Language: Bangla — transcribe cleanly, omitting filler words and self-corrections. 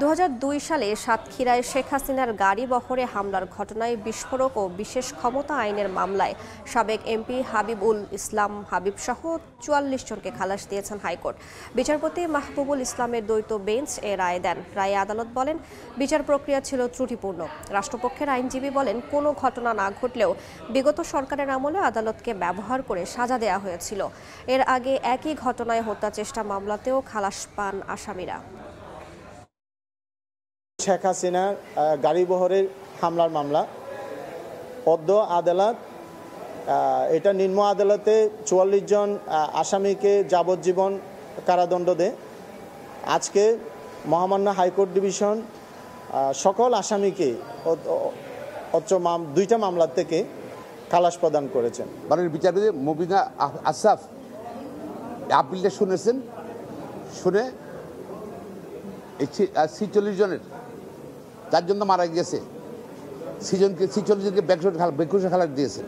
2002 সালে সাতক্ষীরায় শেখ হাসিনার গাড়ি বহরে হামলার ঘটনায় বিস্ফোরক ও বিশেষ ক্ষমতা আইনের মামলায় সাবেক এমপি হাবিবুল ইসলাম হাবিবসহ 44 জনকে খালাস দিয়েছেন হাইকোর্ট। বিচারপতি মাহবুবুল ইসলামের দ্বৈত বেঞ্চ এ রায় দেন। রায়ে আদালত বলেন, বিচার প্রক্রিয়া ছিল ত্রুটিপূর্ণ। রাষ্ট্রপক্ষের আইনজীবী বলেন, কোনো ঘটনা না ঘটলেও বিগত সরকারের আমলে আদালতকে ব্যবহার করে সাজা দেওয়া হয়েছিল। এর আগে একই ঘটনায় হত্যা চেষ্টা মামলাতেও খালাস পান আসামিরা। শেখ হাসিনার গাড়িবহরের হামলার মামলা পদ্ম আদালত এটা নিম্ন আদালতে 44 জন আসামিকে যাবজ্জীবন কারাদণ্ড দেয়। আজকে মহামান্য হাইকোর্ট ডিভিশন সকল আসামিকে দুইটা মামলা থেকে খালাস প্রদান করেছেন। মাননীয় বিচারপতি মুবিনা আশরাফ আপিলটা শুনেছেন, শুনে 46 জনের 4 জন তো মারা গেছে, 46 জনকে বেকুশে খালাস দিয়েছেন।